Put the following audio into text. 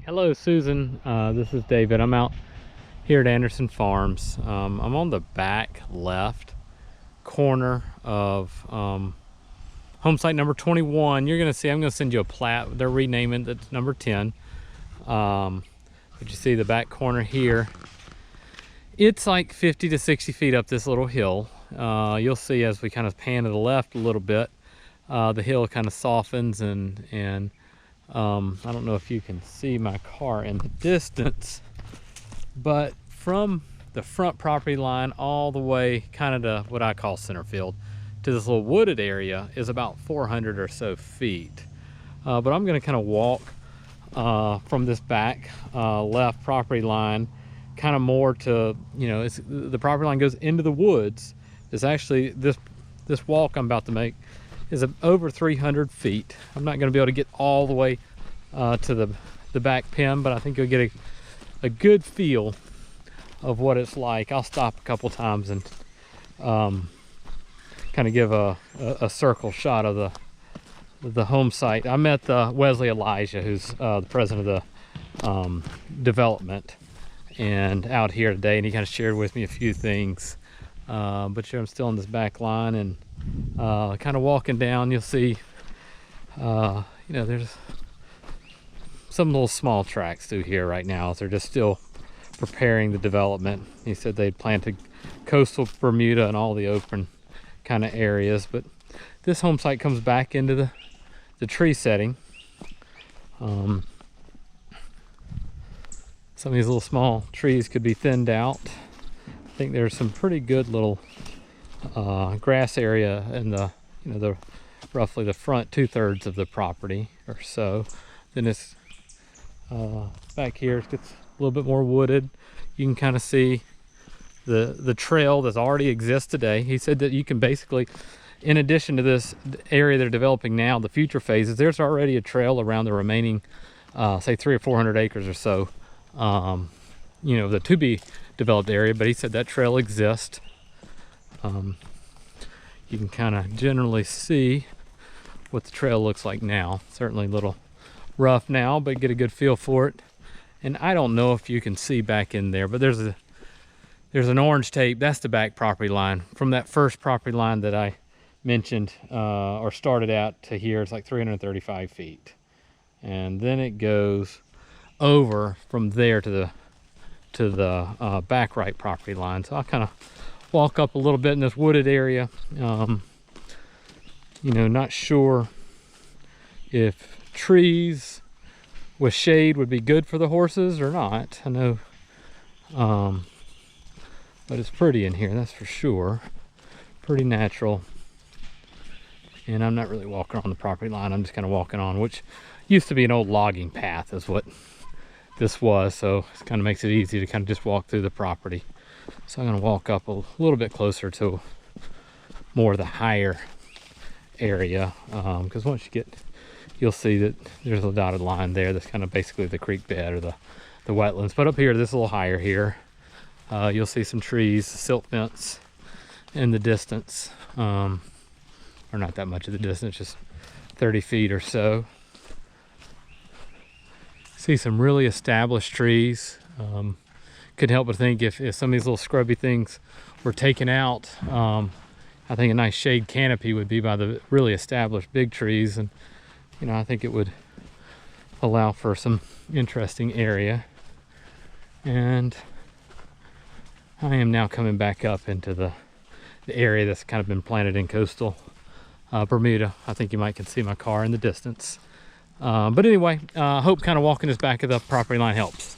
Hello, Susan. This is David. I'm out here at Anderson Farms. I'm on the back left corner of home site number 21. You're going to see, I'm going to send you a plat. They're renaming it number 10. But you see the back corner here. It's like 50 to 60 feet up this little hill. You'll see as we kind of pan to the left a little bit, the hill kind of softens and I don't know if you can see my car in the distance, but from the front property line all the way kind of to what I call center field to this little wooded area is about 400 or so feet. But I'm going to kind of walk from this back left property line kind of more to, the property line goes into the woods. It's actually this walk I'm about to make is over 300 feet. I'm not going to be able to get all the way to the back pen, but I think you'll get a good feel of what it's like. I'll stop a couple times and kind of give a circle shot of the home site. I met Wesley Elijah, who's the president of the development, and out here today, and he kind of shared with me a few things. But here I'm still in this back line and kind of walking down. You'll see there's some little small tracks through here right now. They're just still preparing the development. He said they'd planted coastal Bermuda and all the open kind of areas, but this home site comes back into the tree setting. Some of these little small trees could be thinned out. I think there's some pretty good little grass area in the roughly the front 2/3 of the property or so. Then it's back here, it gets a little bit more wooded. You can kind of see the trail that already exists today. He said that you can basically, in addition to this area they're developing now, the future phases, there's already a trail around the remaining say 300 or 400 acres or so, the to be developed area. But he said that trail exists. You can kind of generally see what the trail looks like now. Certainly a little rough now, but get a good feel for it. And I don't know if you can see back in there, but there's an orange tape. That's the back property line. From that first property line that I mentioned or started at to here, it's like 335 feet. And then it goes over from there to the back right property line. So I'll kind of walk up a little bit in this wooded area. Not sure if trees with shade would be good for the horses or not. I know, but it's pretty in here, that's for sure. Pretty natural. And I'm not really walking on the property line. I'm just kind of walking on, which used to be an old logging path is what this was. So it kind of makes it easy to kind of just walk through the property. So I'm going to walk up a little bit closer to more of the higher area, because once you get, you'll see that there's a dotted line there. That's kind of basically the creek bed or the wetlands. But up here, this is a little higher here. You'll see some trees, silt fence in the distance, or not that much of the distance, just 30 feet or so. See some really established trees. Couldn't help but think if some of these little scrubby things were taken out, I think a nice shade canopy would be by the really established big trees, and I think it would allow for some interesting area. And I am now coming back up into the area that's kind of been planted in coastal Bermuda. I think you might can see my car in the distance. But anyway, I hope kind of walking this back of the property line helps.